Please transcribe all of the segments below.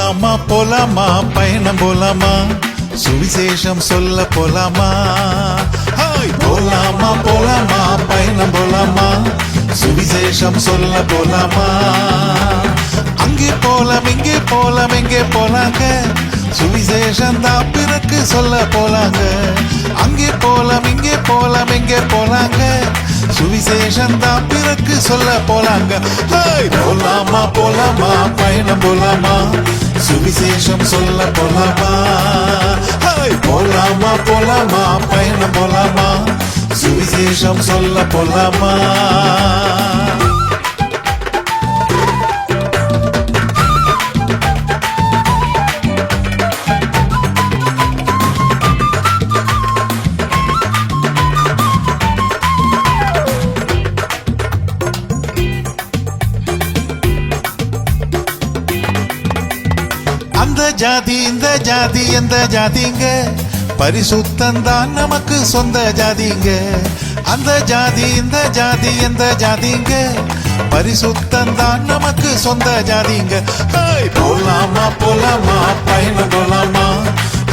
போலாமா போலாமா பயணம் போலாமா சுவிசேஷம் சொல்ல போலாமா போலாமா போலாமா பயணம் போலாமா சுவிசேஷம் சொல்ல போலாமா அங்கே போலாம் இங்கே போலாம் எங்கே போலாங்க சுவிசேஷம் தான் பிறகு சொல்ல போலாங்க அங்கே போலாம் இங்கே போலாம் எங்கே போலாங்க சுவிசேஷம் தான் பிறகு சொல்ல போலாங்க போலாமா போலாமா பயணம் போலாமா சுவிசேஷம் சொல்ல போலாமா போலாமா போலாமா பயணம் போலாமா சுவிசேஷம் சொல்ல போலாமா அந்த ஜாதி இந்த ஜாதி எந்த ஜாதிங்க பரிசுத்தந்தான் நமக்கு சொந்த ஜாதிங்க அந்த ஜாதி இந்த ஜாதி எந்த ஜாதிங்க பரிசுத்தந்தான் நமக்கு சொந்த ஜாதிங்க போலாமா போலாமா பயணம் போலாமா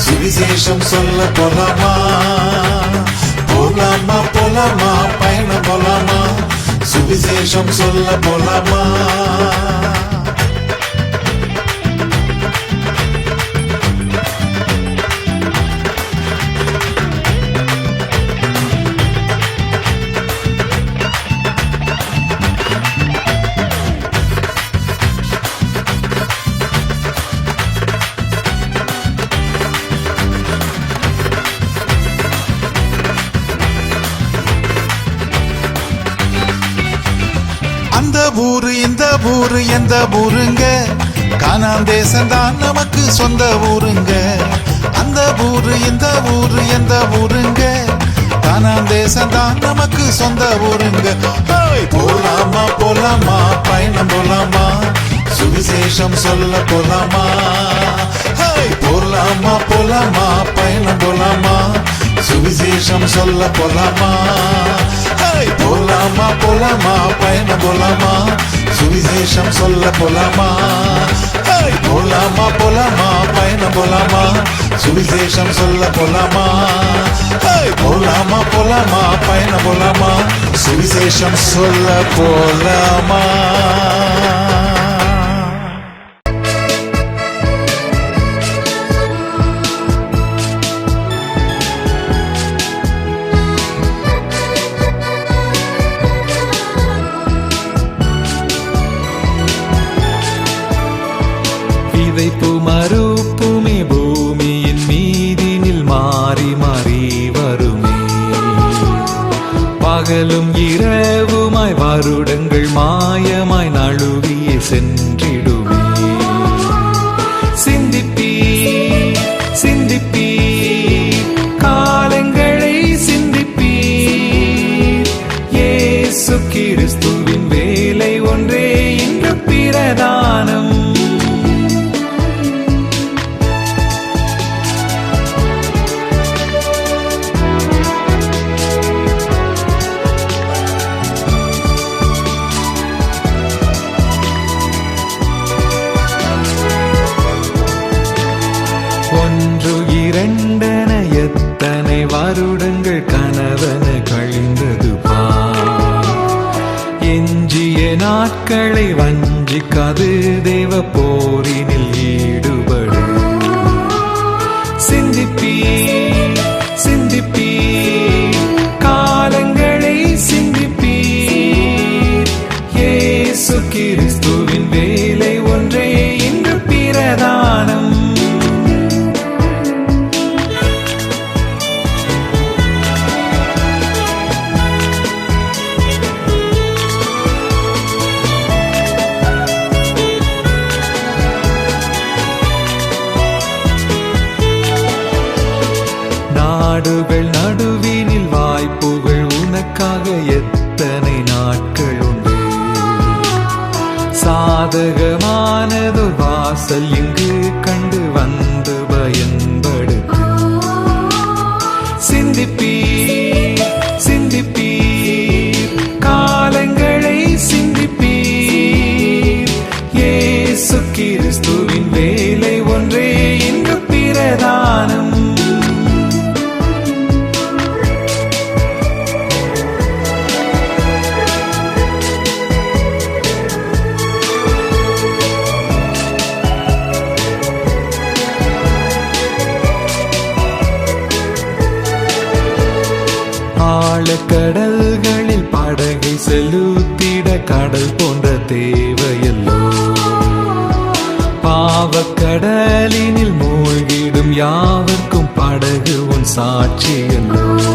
சுவிசேஷம் சொல்ல போலாமா போலாமா போலாமா பயணம் போலாமா சுவிசேஷம் சொல்ல போலாமா அந்த ஊரு இந்த ஊரு எந்த ஊருங்க கானான் தேசம்தான் நமக்கு சொந்த ஊருங்க அந்த ஊரு இந்த ஊரு எந்த ஊருங்க கானான் தேசம்தான் நமக்கு சொந்த ஊருங்க போலாமா போலாமா பயணம் போலாமா சுவிசேஷம் சொல்ல போலாமா போலாமா போலாமா பயணம் போலாமா சுவிசேஷம் சொல்ல போலாமா போலாமா போலாமா பயணம் போலாமா சுவிசேஷம் சொல்ல போலாமா போலாமா போலாமா பயணம் போலாமா சுவிசேஷம் சொல்ல போலாமா போலாமா போலாமா பயணம் போலாமா சுவிசேஷம் சொல்ல போலாமா மறுப்புமே பூமியின் மீதினில் மாறி மாறி வருமே பகலும் இரவுமாய் வருடங்கள் மாயமாய் நழுவியே சென்றிடுமே சிந்திப்பீ சிந்திப்பீ காலங்களை சிந்திப்பீ இயேசு கிறிஸ்துவின் வேலை ஒன்றே இன்று பிரதானம் ஒன்று இரண்டென எத்தனை வருடங்கள் கனவன கழிந்தது எஞ்சிய நாட்களை வஞ்சிக்காது தேவ போரினில் ஈடுபடு சிந்திப்பீ சிந்திப்பீ காலங்களை சிந்திப்பீ இயேசு கிறிஸ்துவின் வேலை ஒன்றே இன்று பிரதானம் நாடுகள் நடுவினில் வாய்ப்புகள் உனக்காக எத்தனை நாட்கள் உண்டு சாதகமானதொரு வாசல் இங்கு கண்டு வந்து பயன்படுத்து சிந்திப்பீ சிந்திப்பீ காலங்களை சிந்திப்பீ இயேசு கிறிஸ்துவின் வேலை ஆழக்கடல்களில் படகை செலுத்திட கடல் போன்ற தேவையல்லோ. பாவக்கடலினில் மூழ்கிடும் யாவர்க்கும் படகு உன் சாட்சியல்லோ.